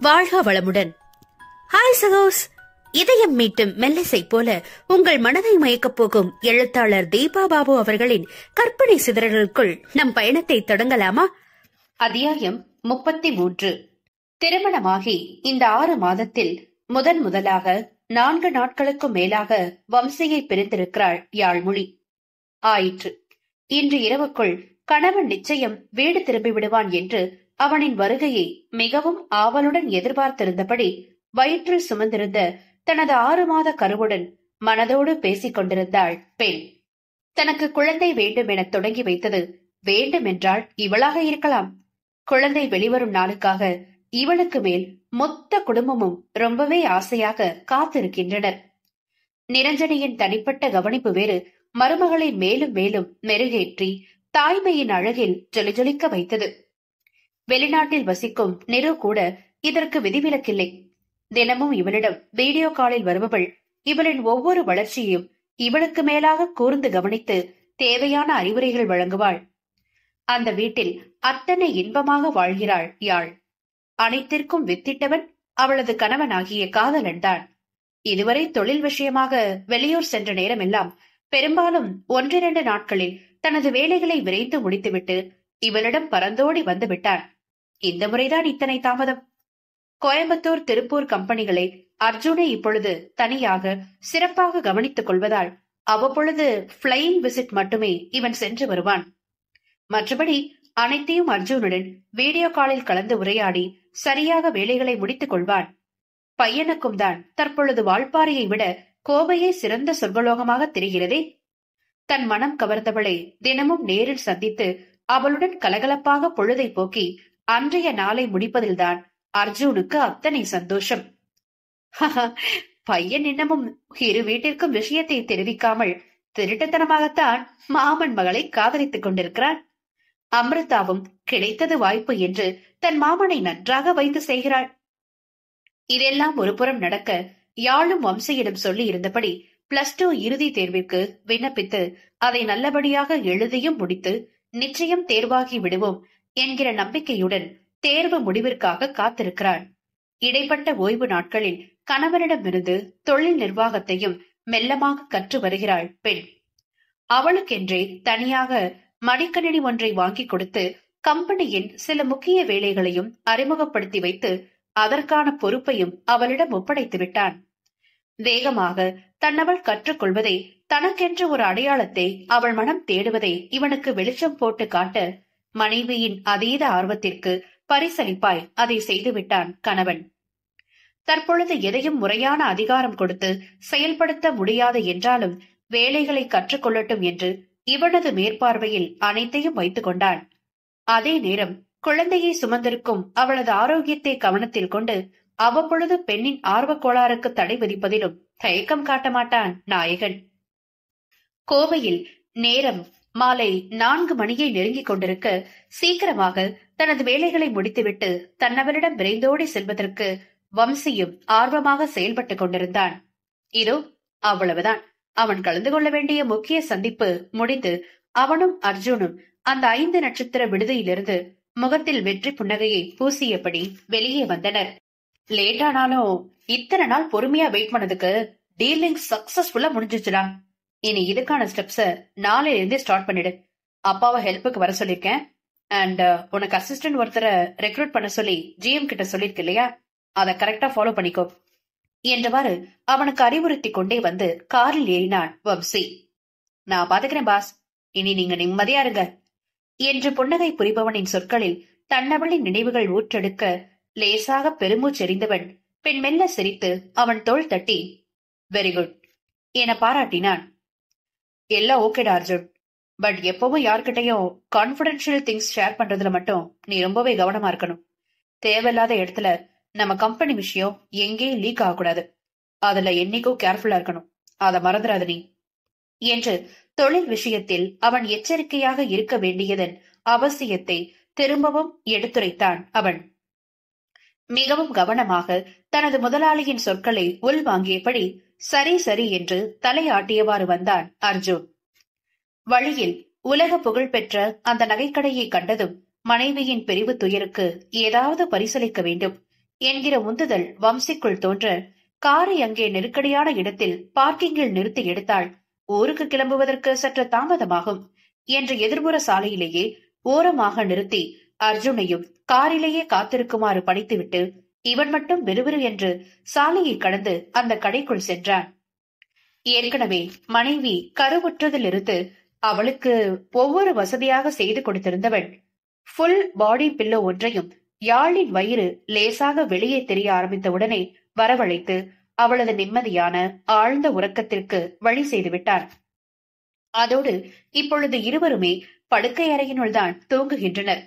வாழ்க வளமுடன். ஹாய் சகோஸ். இதயம் மீட்டும் மெல்லிசை போல உங்கள் மனதை மயக்கப் போகும் எழுத்தாளர் தீபா பாபு அவர்களின் கற்பனை சிதறல்களுக்குள் நம் பயணத்தை தொடங்கலாமா? அத்தியாயம் 33. திருமணமாகி இந்த 6 மாதத்தில் முதலாக 4 நாட்களுக்கும் மேலாக வம்சியை பிரிந்திருக்கிறாள் யாழ்மொழி. ஆயிற்று. இன்று இரவுக்குள் கணவன் நிச்சயம் வீடு திரும்பி விடுவான் என்று அவனின் வருகையை மிகவும் ஆவலுடன் எதிர்பார்த்திருந்தபடி வயிற்றில் சுமந்திருந்த தனது 6 மாத கருவுடன் மனதோடு பேசிக் கொண்டிருந்தாள் பெண். தனக்கு குழந்தை வேண்டும் என தொடங்கி வைத்தது வேண்டுமென்றால் இவளாக இருக்கலாம். குழந்தை வெளிவரும் நாளுக்காக இவளுக்கு மேல் மொத்த குடும்பமும் ரொம்பவே ஆசையாக காத்திருக்கின்றனர். நிரஞ்சனியின் தனிப்பட்ட கவனிப்பு வேறு மருமகளை மேலும் மேலும் மெருகேற்றி தாய்மையின் அழகில் ஜொலிஜொலிக்க வைத்தது. வெளிநாட்டில் வசிக்கும் நிரு கூட இதற்கு விதிவிலக்கில்லை. தினமும் இவளிடம் வீடியோ காலில் வருபவள் இவளின் ஒவ்வொரு வளர்ச்சியையும் இவளுக்கு மேலாக கூர்ந்து கவனித்து தேவையான அறிவுரைகள் வழங்குவாள். அந்த வீட்டில் அத்தனை இன்பமாக வாழ்கிறாள் யாழ். அனைத்திற்கும் வித்திட்டவன் அவளது கணவனாகிய காதலன் தான். இதுவரை தொழில் விஷயமாக வெளியூர் சென்ற நேரமெல்லாம் பெரும்பாலும் 1-2 நாட்களில் தனது வேலைகளை விரைந்து முடித்துவிட்டு இவளிடம் பறந்தோடி வந்து விட்டான். இந்த முறைதான் இத்தனை தாமதம். கோயம்புத்தூர், திருப்பூர் கம்பெனிகளை அர்ஜுனை இப்பொழுது தனியாக சிறப்பாக கவனித்துக் கொள்வதால் அவ்வப்பொழுது பிளையிங் விசிட் மட்டுமே இவன் சென்று வருவான். மற்றபடி அனைத்தையும் அர்ஜுனுடன் வீடியோ காலில் கலந்து உரையாடி சரியாக வேலைகளை முடித்துக் கொள்வான். பையனுக்கும் தான் தற்பொழுது வால்பாறையை விட கோவையே சிறந்த சொர்க்கலோகமாக தெரிகிறதே. தன் மனம் கவர்ந்தவளை தினமும் நேரில் சந்தித்து அவளுடன் கலகலப்பாக பொழுதை போக்கி அன்றைய நாளை முடிப்பதில்தான் அர்ஜுனுக்கு அத்தனை சந்தோஷம். பையன் இன்னமும் இரு வீட்டிற்கும் விஷயத்தை தெரிவிக்காமல் திருட்டுத்தனமாகத்தான் மாமன் மகளை காதலித்துக் கொண்டிருக்கிறான். அமிர்தாவும் கிடைத்தது வாய்ப்பு என்று தன் மாமனை நன்றாக வைத்து செய்கிறாள். இதெல்லாம் ஒரு புறம் நடக்க யாழும் வம்சியிடம் சொல்லி இருந்தபடி +2 இறுதி தேர்விற்கு விண்ணப்பித்து அதை நல்லபடியாக எழுதியும் முடித்து நிச்சயம் தேர்வாகி விடுவோம் என்கிற நம்பிக்கையுடன் தேர்வு முடிவிற்காக காத்திருக்கிறாள். இடைப்பட்ட ஓய்வு நாட்களில் கணவனிடமிருந்து தொழில் நிர்வாகத்தையும் மெல்லமாக கற்று வருகிறாள் பெண். அவளுக்கென்றே தனியாக மடிக்கணினி ஒன்றை வாங்கி கொடுத்து கம்பெனியின் சில முக்கிய வேலைகளையும் அறிமுகப்படுத்தி வைத்து அதற்கான பொறுப்பையும் அவளிடம் ஒப்படைத்து விட்டான். வேகமாக தன்னவள் கற்றுக்கொள்வதை, தனக்கென்று ஒரு அடையாளத்தை அவள் மனம் தேடுவதை இவனுக்கு வெளிச்சம் போட்டு காட்ட மனைவியின் அதீத ஆர்வத்திற்கு பரிசளிப்பாய் அதை செய்துவிட்டான் கணவன். தற்பொழுது எதையும் முறையான அதிகாரம் கொடுத்து செயல்படுத்த முடியாது என்றாலும் வேலைகளை கற்றுக்கொள்ளட்டும் என்று இவனது மேற்பார்வையில் அனைத்தையும் வைத்துக் கொண்டான். அதே நேரம் குழந்தையை சுமந்திருக்கும் அவளது ஆரோக்கியத்தை கவனத்தில் கொண்டு அவ்வப்பொழுது பெண்ணின் ஆர்வக் கோளாறுக்கு தடை விதிப்பதிலும் தயக்கம் காட்ட மாட்டான் நாயகன். கோவையில் நேரம் மாலை 4 மணியை நெருங்கிக் கொண்டிருக்க சீக்கிரமாக தனது வேலைகளை முடித்துவிட்டு தன்னவரிடம் விரைந்தோடி செல்வதற்கு வம்சியும் ஆர்வமாக செயல்பட்டுக் கொண்டிருந்தான். இதோ அவ்வளவுதான், அவன் கலந்து கொள்ள வேண்டிய முக்கிய சந்திப்பு முடிந்து அவனும் அர்ஜுனும் அந்த 5 நட்சத்திர விடுதியிலிருந்து முகத்தில் வெற்றி புன்னகையை பூசியபடி வெளியே வந்தனர். லேட்டானாலும் இத்தனை நாள் பொறுமையா வெயிட் பண்ணதுக்கு டீலிங் சக்சஸ்ஃபுல்லா முடிஞ்சிச்சுடா. இனி இதுக்கான ஸ்டெப்ஸ நாளையில இருந்தே ஸ்டார்ட் பண்ணிடு. அப்பாவை ஹெல்ப்புக்கு வர சொல்லிருக்கேன். அண்ட் உனக்கு அசிஸ்டன்ட் ஒருத்தரை ரெக்ரூட் பண்ண சொல்லி GM கிட்ட சொல்லிருக்கு இல்லையா, அதை கரெக்டா ஃபாலோ பண்ணிக்கோ என்றவாறு அவனுக்கு அறிவுறுத்தி கொண்டே வந்து காரில் ஏறினான் வம்சி. நான் பாத்துக்கிறேன் பாஸ், இனி நீங்க நிம்மதியா இருங்க என்று புன்னகை புரிபவனின் சொற்களில் தன்னவளின் நினைவுகள் ஊற்றெடுக்க லேசாக பெருமூச்செறிந்தவன் பின் மெல்ல சிரித்து அவன் தோள் தட்டி வெரி குட் என பாராட்டினான். எல்லாம் ஓகேடா அர்ஜுன், பட் எப்பவும் யார்கிட்டையும் கான்பிடென்ஷியல் திங்ஸ் ஷேர் பண்றதுல மட்டும் நீ ரொம்பவே கவனமா இருக்கணும். தேவையில்லாத இடத்துல நம்ம கம்பெனி விஷயம் எங்கேயும் லீக் ஆகக்கூடாது. அதுல என்னைக்கும் கேர்ஃபுல்லா இருக்கணும், அதை மறந்துடாத நீ என்று தொழில் விஷயத்தில் அவன் எச்சரிக்கையாக இருக்க வேண்டியதன் அவசியத்தை திரும்பவும் எடுத்துரைத்தான் அவன். மிகவும் கவனமாக தனது முதலாளியின் சொற்களை உள்வாங்கியபடி சரி சரி என்று தலையாட்டியவாறு வந்தான் அர்ஜுன். வழியில் உலக புகழ் பெற்ற அந்த நகைக்கடையை கண்டதும் மனைவியின் பிரிவு துயருக்கு ஏதாவது பரிசளிக்க வேண்டும் என்கிற உந்துதல் வம்சிக்குள் தோன்ற காரை அங்கே நெருக்கடியான இடத்தில் பார்க்கிங்கில் நிறுத்தி எடுத்தாள். ஊருக்கு கிளம்புவதற்கு சற்று தாமதமாகும் என்று எதிர்புற சாலையிலேயே ஓரமாக நிறுத்தி அர்ஜுனையும் காரிலேயே காத்திருக்குமாறு பணித்துவிட்டு இவன் மட்டும் விறுவிறு என்று சாலையை கடந்து அந்த கடைக்குள் சென்றான். ஏற்கனவே மனைவி கருவுற்றதிலிருந்து அவளுக்கு ஒவ்வொரு வசதியாக செய்து கொடுத்திருந்தவன் ஃபுல் பாடி பில்லோ ஒன்றையும் யாழின் வயிறு லேசாக வெளியே தெரிய ஆரம்பித்தவுடனே வரவழைத்து அவளது நிம்மதியான ஆழ்ந்த உறக்கத்திற்கு வழி செய்து விட்டான். அதோடு இப்பொழுது இருவருமே படுக்கை அறையினுள் தான் தூங்குகின்றனர்.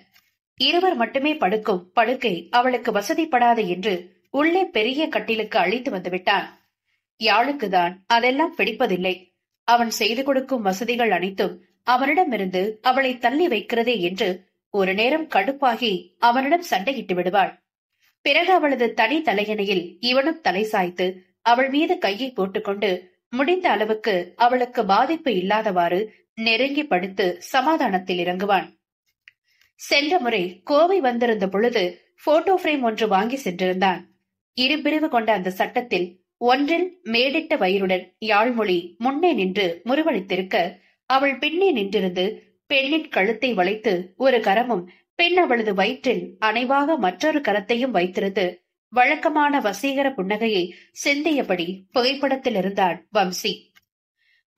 இருவர் மட்டுமே படுக்கும் படுக்கை அவளுக்கு வசதிப்படாது என்று உள்ளே பெரிய கட்டிலுக்கு அழைத்து வந்து விட்டான். யாழுக்குதான் அதெல்லாம் பிடிப்பதில்லை. அவன் செய்து கொடுக்கும் வசதிகள் அனைத்தும் அவனிடமிருந்து அவளை தள்ளி வைக்கிறதே என்று ஒரு நேரம் கடுப்பாகி அவனிடம் சண்டையிட்டு விடுவாள். பிறகு அவளது தனி தலையணையில் இவனும் தலை சாய்த்து அவள் மீது கையை போட்டுக்கொண்டு முடிந்த அளவுக்கு அவளுக்கு பாதிப்பு இல்லாதவாறு நெருங்கி படுத்து சமாதானத்தில் இறங்குவான். சென்ற முறை கோவை வந்திருந்த பொழுது போட்டோ பிரேம் ஒன்று வாங்கி சென்றிருந்தான். இரு பிரிவு கொண்ட அந்த சட்டத்தில் ஒன்றில் மேடிட்ட வயிறுடன் யாழ்மொழி முன்னே நின்று முறுவளித்திருக்க, அவள் பின்னே நின்றிருந்து பெண்ணின் கழுத்தை வளைத்து ஒரு கரமும் பெண் அவளது வயிற்றில் அணைவாக மற்றொரு கரத்தையும் வைத்திருந்து வழக்கமான வசீகர புன்னகையை சிந்தியபடி புகைப்படத்தில் இருந்தான் வம்சி.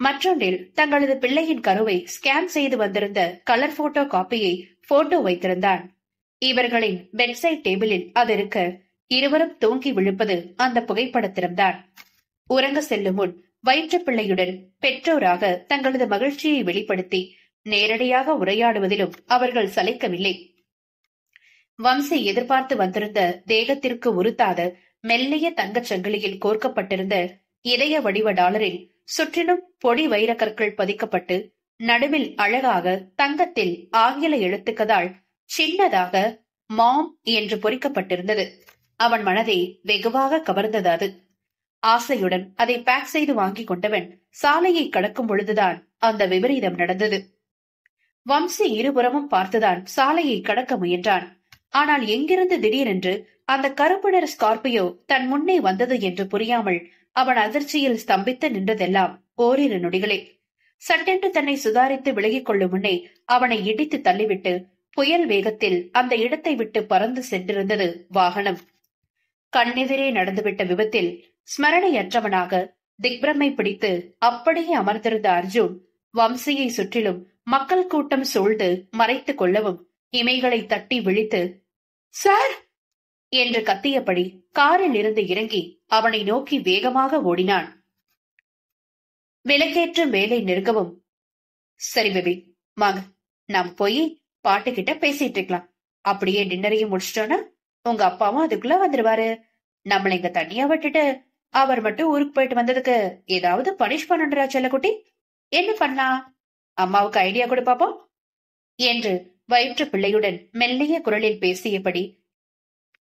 மற்றொன்றில் தங்களது பிள்ளையின் கருவை ஸ்கேன் செய்து வந்திருந்த கலர் போட்டோ காப்பியை போட்டோ வைத்திருந்தான். இவர்களின் பெட்சைட் டேபிளில் அது இருக்க, இருவரும் தூங்கி விழுப்பது அந்த புகைப்படத்தில்தான். உறங்க செல்லும் முன் வயிற்று பிள்ளையுடன் பெற்றோராக தங்களது மகிழ்ச்சியை வெளிப்படுத்தி நேரடியாக உரையாடுவதிலும் அவர்கள் சளைக்கவில்லை. வம்சி எதிர்பார்த்து வந்திருந்த தேகத்திற்கு உறுத்தாத மெல்லிய தங்கச் சங்கிலியில் கோர்க்கப்பட்டிருந்த இதய வடிவ டாலரில் சுற்றிலும் பொடி வைர கற்கள் பதிக்கப்பட்டு நடுவில் அழகாக தங்கத்தில் ஆங்கில எழுத்துக்களால் சின்னதாக மாம் என்று பொறிக்கப்பட்டிருந்தது. அவன் மனதை வெகுவாக கவர்ந்தது அது. ஆசையுடன் அதை பேக் செய்து வாங்கி கொண்டவன் சாலையை கடக்கும் பொழுதுதான் அந்த விபரீதம் நடந்தது. வம்சி இருபுறமும் பார்த்துதான் சாலையை கடக்க முயன்றான். ஆனால் எங்கிருந்து திடீரென்று அந்த கருப்பு நிற ஸ்கார்பியோ தன் முன்னே வந்தது என்று புரியாமல் அவன் அதிர்ச்சியில் ஸ்தம்பித்து நின்றதெல்லாம் ஓரிரு நொடிகளே. சட்டென்று தன்னை சுதாரித்து விலகிக் கொள்ளும் முன்னே அவனை இடித்து தள்ளிவிட்டு புயல் வேகத்தில் அந்த இடத்தை விட்டு பறந்து சென்றிருந்தது வாகனம். கண்ணெதிரே நடந்துவிட்ட விபத்தில் ஸ்மரணையற்றவனாக திக்பிரமை பிடித்து அப்படியே அமர்ந்திருந்த அர்ஜுன் வம்சியை சுற்றிலும் மக்கள் கூட்டம் சூழ்ந்து மறைத்துக் கொள்ளவும் இமைகளை தட்டி விழித்து சார் என்று கத்தியபடி காரில் இருந்து இறங்கி அவனை நோக்கி வேகமாக ஓடினான். விலக்கேற்றும் வேலை நெருங்கவும், சரி பேபி வாங்க, நாம் போய் பாட்டுக்கிட்ட பேசிட்டு இருக்கலாம். அப்படியே டின்னரையும் முடிச்சிட்டோன்னா உங்க அப்பாவும் அதுக்குள்ள வந்துருவாரு. நம்மள இங்க தனியா விட்டுட்டு அவர் மட்டும் ஊருக்கு போயிட்டு வந்ததுக்கு ஏதாவது பனிஷ் பண்ணன்றா செல்லக்குட்டி? என்ன பண்ணலாம்? அம்மாவுக்கு ஐடியா கொடு பாப்போம் என்று வயிற்று பிள்ளையுடன் மெல்லிய குரலில் பேசியபடி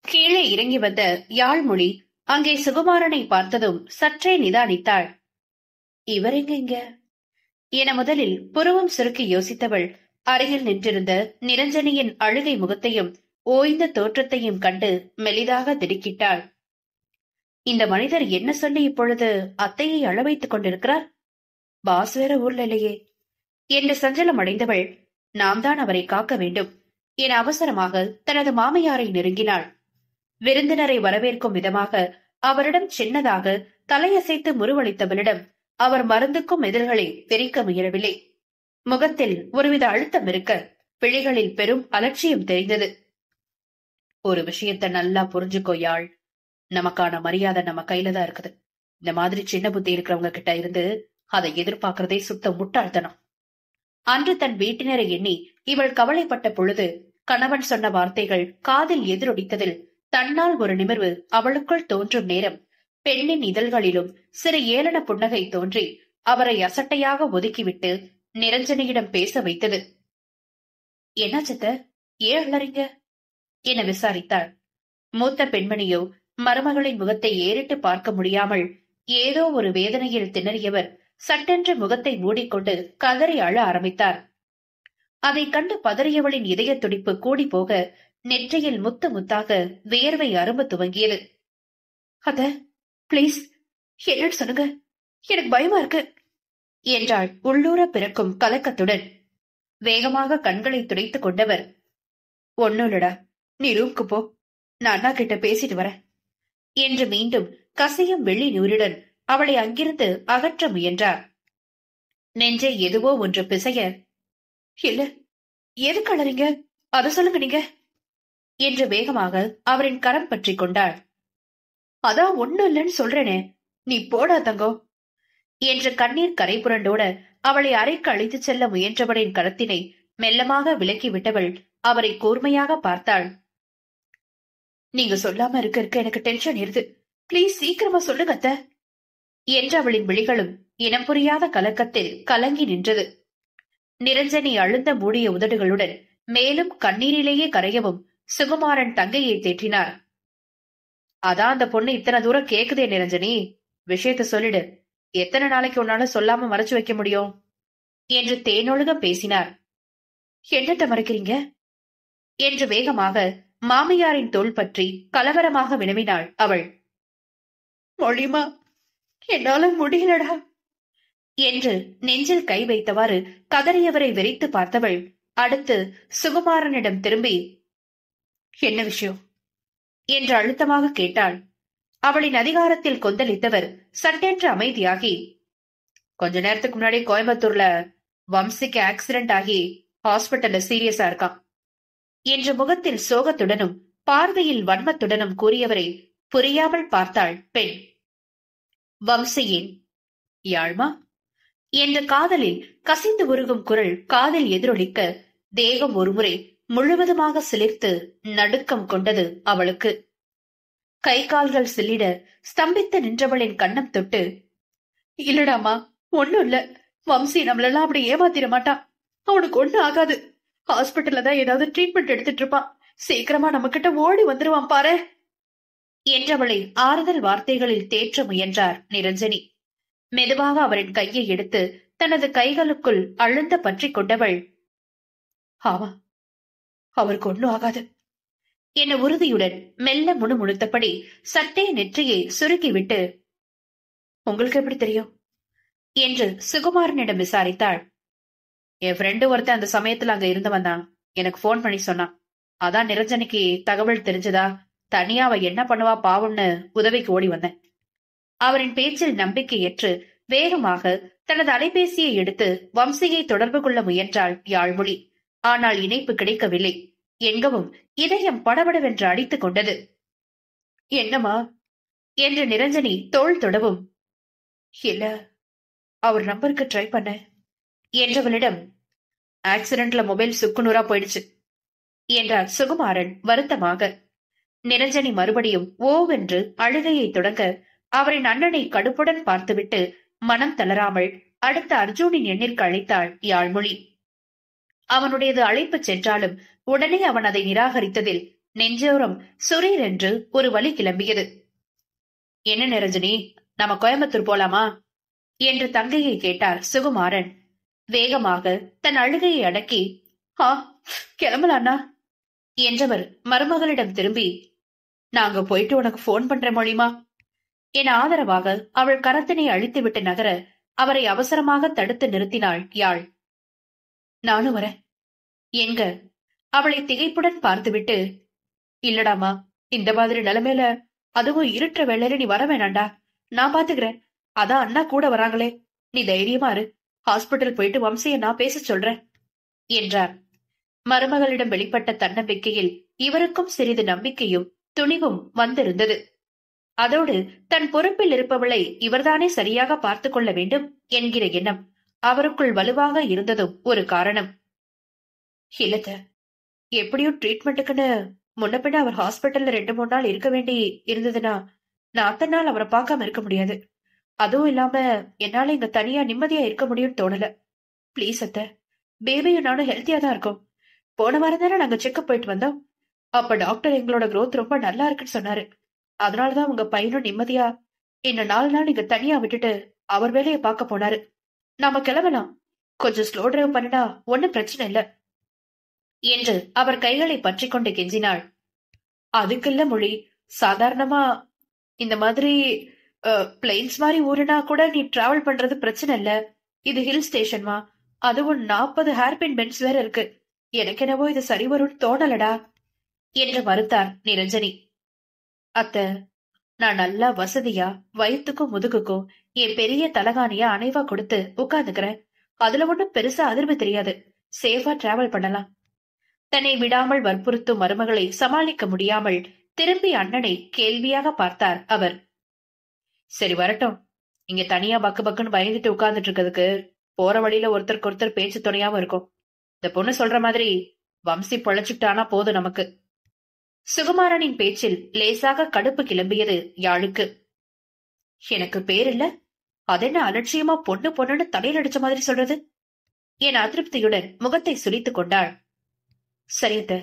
கீழே இறங்கி வந்த யாழ்மொழி அங்கே சுகுமாரனை பார்த்ததும் சற்றே நிதானித்தாள். இவர் எங்க என முதலில் புருவம் சுருக்கி யோசித்தவள் அருகில் நின்றிருந்த நிரஞ்சனியின் அழுகை முகத்தையும் ஓய்ந்த தோற்றத்தையும் கண்டு மெலிதாக திடுக்கிட்டாள். இந்த மனிதர் என்ன சொல்லி இப்பொழுது அத்தையை அழ வைத்துக் கொண்டிருக்கிறார்? பாஸ் வேற ஊர்ல இல்லையே என்று சஞ்சலம் அடைந்தவள் நாம் தான் அவரை காக்க வேண்டும் என அவசரமாக தனது மாமியாரை நெருங்கினாள். விருந்தினரை வரவேற்கும் விதமாக அவரிடம் சின்னதாக தலையசைத்து முறுவளித்தவளிடம் அவர் மருந்துக்கும் எதிர்களை பிரிக்க முயலவில்லை. முகத்தில் ஒருவித அழுத்தம் இருக்க விழிகளில் பெரும் அலட்சியம் தெரிந்தது. ஒரு விஷயத்த நல்லா புரிஞ்சுக்கோ யாழ், நமக்கான மரியாதை நம்ம கையில தான் இருக்குது. இந்த மாதிரி சின்ன புத்தி இருக்கிறவங்க கிட்ட இருந்து அதை எதிர்பார்க்கிறதே சுத்த முட்டாள்தனம். அன்று தன் வீட்டினரை எண்ணி இவள் கவலைப்பட்ட பொழுது கணவன் சொன்ன வார்த்தைகள் காதில் எதிரொலித்ததில் தன்னால் ஒரு நிமிர்வு அவளுக்குள் தோன்றும் நேரம் பெண்ணின் இதழ்களிலும் சிறு ஏளன புன்னகை தோன்றி அவரை அசட்டையாக ஒதுக்கிவிட்டு நிரஞ்சனியிடம் பேச வைத்தது. என்ன சித்த, ஏன் அழறீங்க என விசாரித்தாள். மூத்த பெண்மணியோ மருமகளின் முகத்தை ஏறிட்டு பார்க்க முடியாமல் ஏதோ ஒரு வேதனையில் திணறியவர் சட்டென்று முகத்தை மூடிக்கொண்டு கதறி அழ ஆரம்பித்தார். அதை கண்டு பதறியவளின் இதய துடிப்பு கூடி போக நெற்றியில் முத்து முத்தாக வியர்வை அரும்ப துவங்கியது. அத பிளீஸ் என்னன்னு சொல்லுங்க, எனக்கு பயமா இருக்கு என்றாள் உள்ளூர பிறக்கும் கலக்கத்துடன். வேகமாக கண்களை துடைத்துக் கொண்டவர், ஒன்னும் இல்லடா, நீ ரூம்க்கு போ, நான் அண்ணா கிட்ட பேசிட்டு வரேன் என்று மீண்டும் கசையும் வெள்ளி நூறுடன் அவளை அங்கிருந்து அகற்ற முயன்றார். நெஞ்சை எதுவோ ஒன்று பிசைய, இல்ல எது கலறீங்க, அத சொல்லுங்க நீங்க என்று வேகமாக அவரின் கரம் பற்றி கொண்டாள். அதான் ஒண்ணும் இல்லன்னு சொல்றேனே, நீ போடா தங்கோ என்று கண்ணீர் கரை புரண்டோட அவளை அறைக்கு அழைத்துச் செல்ல முயன்றவரின் கரத்தினை மெல்லமாக விலக்கி விட்டவள் அவரை கூர்மையாக பார்த்தாள். நீங்க சொல்லாம இருக்க எனக்கு டென்ஷன் இருது, பிளீஸ் சீக்கிரமா சொல்லுங்க அத்த என்று அவளின் விழிகளும் இனம் புரியாத கலக்கத்தில் கலங்கி நின்றது. நிரஞ்சனி அழுந்த மூடிய உதடுகளுடன் மேலும் கண்ணீரிலேயே கரையவும் சுகுமாரன் தங்கையை தேற்றினார். அதான் அந்த பொண்ணு இத்தனை தூரம் கேக்குதே நிரஞ்சனி, விஷயத்த சொல்லிடு, எத்தனை நாளைக்கு உன்னால சொல்லாம மறைச்சு வைக்க முடியும் என்று தேனொழுக பேசினார். என்னட்ட மறைக்கிறீங்க என்று வேகமாக மாமியாரின் தோள் பற்றி கலவரமாக வினவினாள் அவள். மொழிமா, என்னால முடியலடா என்று நெஞ்சில் கை வைத்தவாறு கதறியவரை வெறித்து பார்த்தவள் அடுத்து சுகுமாரனிடம் திரும்பி, என்ன விஷயம் என்று அழுத்தமாக கேட்டாள். அவளின் அதிகாரத்தில் கொந்தளித்தவர் சட்டென்று அமைதியாகி, கொஞ்ச நேரத்துக்கு முன்னாடி கோயம்புத்தூர்ல வம்சிக்கு ஆக்சிடென்ட் ஆகி ஹாஸ்பிட்டல்ல சீரியஸா இருக்கான் என்று முகத்தில் சோகத்துடனும் பார்வையில் வன்மத்துடனும் கூறியவரை புரியாமல் பார்த்தாள் பெண். வம்சியின் யாழ்மா என்று காதலில் கசிந்து உருகும் குரல் காதில் எதிரொலிக்க தேகம் ஒருமுறை முழுவதுமாக சிலிர்த்து நடுக்கம் கொண்டது அவளுக்கு. கை கால்கள் சில்லிட ஸ்தம்பித்து நின்றவளின் கண்ணம் தொட்டு, இல்லடாமா ஒண்ணும் இல்ல, வம்சி நம்மளெல்லாம் அப்படி ஏமாத்திர மாட்டான், அவனுக்கு ஒண்ணும் ஆகாது, ஹாஸ்பிட்டல்ல தான் ஏதாவது ட்ரீட்மெண்ட் எடுத்துட்டு இருப்பான், சீக்கிரமா நம்ம கிட்ட ஓடி வந்துருவான் பாரு என்றவளை ஆறுதல் வார்த்தைகளில் தேற்ற முயன்றார் நிரஞ்சனி. மெதுவாக அவரின் கையை எடுத்து தனது கைகளுக்குள் அழுந்த பற்றி கொண்டவள், ஆமா அவருக்கு ஒண்ணும் ஆகாது என உறுதியுடன் மெல்ல முணுமுணுத்தபடி சட்டே நெற்றியை சுருக்கிவிட்டு, உங்களுக்கு எப்படி தெரியும் என்று சுகுமாரனிடம் விசாரித்தாள். என் ஃப்ரெண்டு ஒருத்தன் அந்த சமயத்துல அங்க இருந்தவன் தான் எனக்கு போன் பண்ணி சொன்னான். அதான் நிரஞ்சனிக்கு தகவல் தெரிஞ்சதா, தனியா அவ என்ன பண்ணுவா பாவம்னு உதவிக்கு ஓடி வந்தேன். அவரின் பேச்சில் நம்பிக்கையற்று வேகமாக தனது அலைபேசியை எடுத்து வம்சியை தொடர்பு கொள்ள முயன்றாள் யாழ்மொழி. ஆனால் இணைப்பு கிடைக்கவில்லை. எங்கவும் இதயம் படபடவென்று அடித்துக் கொண்டது. என்னமா என்று நிரஞ்சனி தோள் தொடவும், இல்ல அவர் நம்பருக்கு ட்ரை பண்ண என்றவளிடம், ஆக்சிடென்ட்ல மொபைல் சுக்குநூறா போயிடுச்சு என்றார் சுகுமாரன் வருத்தமாக. நிரஞ்சனி மறுபடியும் ஓவென்று அழுகையை தொடங்க அவரின் அண்ணனை கடுப்புடன் பார்த்துவிட்டு மனம் தளராமல் அடுத்த அர்ஜுனின் எண்ணிற்கு அழைத்தாள் யாழ்மொழி. அவனுடையது அழைப்பு சென்றாலும் உடனே அவன் அதை நிராகரித்ததில் நெஞ்சோரம் சுரீர் என்று ஒரு வலி கிளம்பியது. என்ன நிரஞ்சனி, நம்ம கோயம்புத்தூர் போலாமா என்று தங்கையை கேட்டார் சுகுமாரன். வேகமாக தன் அழுகையை அடக்கி, கிளம்பலாண்ணா என்றவர் மருமகளிடம் திரும்பி, நாங்க போயிட்டு உனக்கு போன் பண்ற மொழிமா என ஆதரவாக அவள் கரத்தினை அழித்துவிட்டு நகர அவரை அவசரமாக தடுத்து நிறுத்தினாள் யாழ். நானும் வரேன் என்க அவளை திகைப்புடன் பார்த்துவிட்டு, இல்லடாமா இந்த மாதிரி நிலைமையில அதுவும் இருட்டுற வேளையில நீ வர வேணாண்டா, நான் பாத்துக்கிறேன், அதான் அண்ணா கூட வராங்களே, நீ தைரியமா இரு, ஹாஸ்பிட்டல் போயிட்டு வம்சைய நான் பேச சொல்றேன் என்றார். மருமகளிடம் வெளிப்பட்ட தன்னம்பிக்கையில் இவருக்கும் சிறிது நம்பிக்கையும் துணிவும் வந்திருந்தது. அதோடு தன் பொறுப்பில் இருப்பவளை இவர்தானே சரியாக பார்த்து கொள்ள வேண்டும் என்கிற எண்ணம் அவருக்குள் வலுவாக இருந்ததும் ஒரு காரணம். இல்லத்த, எப்படியும் ட்ரீட்மெண்ட்டுக்குன்னு முன்ன பின்ன அவர் ஹாஸ்பிட்டல்ல 2-3 நாள் இருக்க வேண்டி இருந்ததுன்னா நான் அத்தனை நாள் அவரை பார்க்காம இருக்க முடியாது. அதுவும் இல்லாம என்னால இங்க தனியா நிம்மதியா இருக்க முடியும்னு தோணல. பிளீஸ் அத்த, பேபியும் நானும் ஹெல்த்தியா தான் இருக்கோம். போன வாரம் தானே நாங்க செக்அப் போயிட்டு வந்தோம். அப்ப டாக்டர் எங்களோட growth ரொம்ப நல்லா இருக்குன்னு சொன்னாரு. அதனாலதான் உங்க பையனும் நிம்மதியா என்ன 4 நாள் இங்க தனியா விட்டுட்டு அவர் வேலையை பார்க்க போனாரு. நாம கிளம்பலாம், கொஞ்சம் ஸ்லோ டிரைவ் பண்ணினா ஒன்னும் பிரச்சனை இல்ல என்று அவர் கைகளை பற்றி கொண்டு கெஞ்சினாள். அதுக்குல்ல மொழி, சாதாரணமா இந்த மாதிரி பிளைன்ஸ் மாதிரி ஊருனா கூட நீ டிராவல் பண்றது பிரச்சனை இல்ல. இது ஹில் ஸ்டேஷன்மா, அதுவும் 40 ஹேர்பின் பென்ஸ் வேற இருக்கு. எனக்கு என்னவோ இது சரி வரும்னு தோணலடா என்று மறுத்தார் நிரஞ்சனி. அத்த, நான் நல்லா வசதியா வயிற்றுக்கும் முதுகுக்கும் என் பெரிய தலகாணிய அணைவா கொடுத்து உட்கார்ந்துக்கிறேன். அதுல ஒண்ணும் பெருசா அதிர்வு தெரியாது. சேஃபா டிராவல் பண்ணலாம். தன்னை விடாமல் வற்புறுத்தும் மருமகளை சமாளிக்க முடியாமல் திரும்பி அண்ணனை கேள்வியாக பார்த்தார் அவர். சரி வரட்டும், இங்க தனியா பக்கு பக்குன்னு பயந்துட்டு உட்கார்ந்துட்டு இருக்கிறதுக்கு போற வழியில ஒருத்தருக்கு ஒருத்தர் பேச்சு துணையாவும் இருக்கும். இந்த பொண்ணு சொல்ற மாதிரி வம்சி பொழைச்சுட்டானா போதும் நமக்கு. சுகுமாரனின் பேச்சில் லேசாக கடுப்பு கிளம்பியது யாழுக்கு. எனக்கு பேர் இல்ல, அதென்ன அலட்சியமா பொண்ணு பொண்ணுன்னு தலையில் அடிச்ச மாதிரி சொல்றது என் அதிருப்தியுடன் முகத்தை சுளித்துக் கொண்டாள். சரியத்த,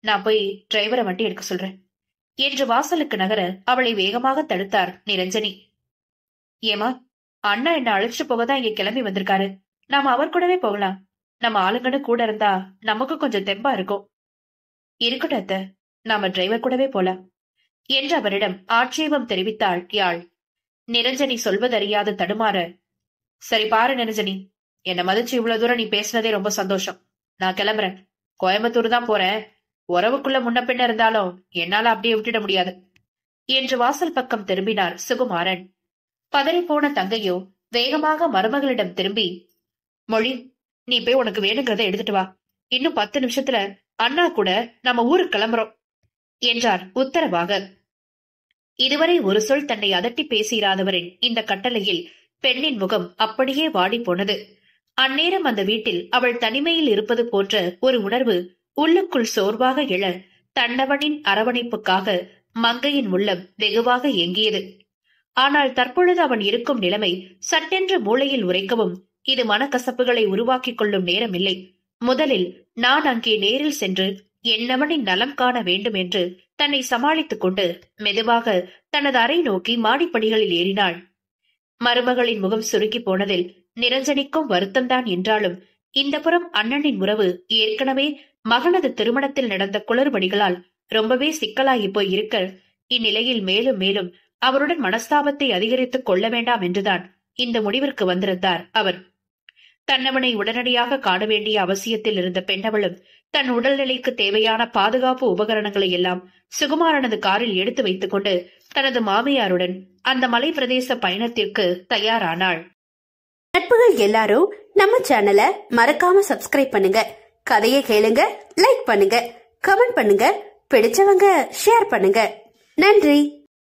நான் போய் டிரைவரை வண்டி எடுக்க சொல்றேன் என்று வாசலுக்கு நகர அவளை வேகமாக தடுத்தார் நிரஞ்சனி. ஏமா, அண்ணா என்ன அழைச்சிட்டு போகதான் இங்க கிளம்பி வந்திருக்காரு. நாம அவர் கூடவே போகலாம். நம்ம ஆளுங்கன்னு கூட இருந்தா நமக்கு கொஞ்சம் தெம்பா இருக்கும். இருக்கட்டும் அத்த, நாம டிரைவர் கூடவே போலாம் என்று அவரிடம் ஆட்சேபம் தெரிவித்தாள் யாழ். நிரஞ்சனி சொல்வதறியாது தடுமாற, சரி பாரு நிரஞ்சனி, என்ன மதிச்சு இவ்வளவு தூரம் நீ பேசினதே ரொம்ப சந்தோஷம். நான் கிளம்புறேன். கோயம்புத்தூர் தான் போறேன். உறவுக்குள்ள முன்ன பின்ன இருந்தாலும் என்னால அப்படியே விட்டுட முடியாது என்று வாசல் பக்கம் திரும்பினார் சுகுமாரன். பதறி போன தங்கையோ வேகமாக மருமகளிடம் திரும்பி, மொழி, நீ போய் உனக்கு வேணுங்கிறத எடுத்துட்டு வா. இன்னும் 10 நிமிஷத்துல அண்ணா கூட நம்ம ஊருக்கு கிளம்புறோம் என்றார் உத்தரவாக. இதுவரை ஒரு சொல் தன்னை அதட்டி பேசியிராதவரின் இந்த கட்டளையில் பெண்ணின் முகம் அப்படியே வாடி போனது. அந்நேரம் அந்த வீட்டில் அவள் தனிமையில் இருப்பது போன்ற ஒரு உணர்வு உள்ளுக்குள் சோர்வாக எழ தன்னவனின் அரவணைப்புக்காக மங்கையின் உள்ளம் வெகுவாக ஏங்கியது. ஆனால் தற்பொழுது அவன் இருக்கும் நிலைமை சட்டென்று மூளையில் உரைக்கவும் இது மனக்கசப்புகளை உருவாக்கிக் கொள்ளும் நேரமில்லை. முதலில் நான் அங்கே நேரில் சென்று என்னவனின் நலம் காண வேண்டும் என்று தன்னை சமாளித்துக் கொண்டு மெதுவாக தனது அறை நோக்கி மாடிப்படிகளில் ஏறினாள். மருமகளின் முகம் சுருக்கி போனதில் நிரஞ்சனிக்கும் வருத்தம்தான் என்றாலும் இந்த புறம் அண்ணனின் உறவு ஏற்கனவே மகனது திருமணத்தில் நடந்த குளறுபடிகளால் ரொம்பவே சிக்கலாகி போய் இருக்க இந்நிலையில் மேலும் மேலும் அவருடன் மனஸ்தாபத்தை அதிகரித்துக் கொள்ள வேண்டாம் என்றுதான் இந்த முடிவிற்கு வந்திருந்தார் அவர். தன்னவனை உடனடியாக காண வேண்டிய அவசியத்தில் இருந்த பெண்ணவளும் தன் உடல்நிலைக்கு தேவையான பாதுகாப்பு உபகரணங்களை எல்லாம் சுகுமாரனது காரில் எடுத்து வைத்துக் கொண்டு தனது மாமியாருடன் அந்த மலை பிரதேச பயணத்திற்கு தயாரானாள். நட்புகள் எல்லாரும் நம்ம சேனலை மறக்காம சப்ஸ்கிரைப் பண்ணுங்க. கதையை கேளுங்க, லைக் பண்ணுங்க, கமெண்ட் பண்ணுங்க, பிடிச்சவங்க ஷேர் பண்ணுங்க. நன்றி.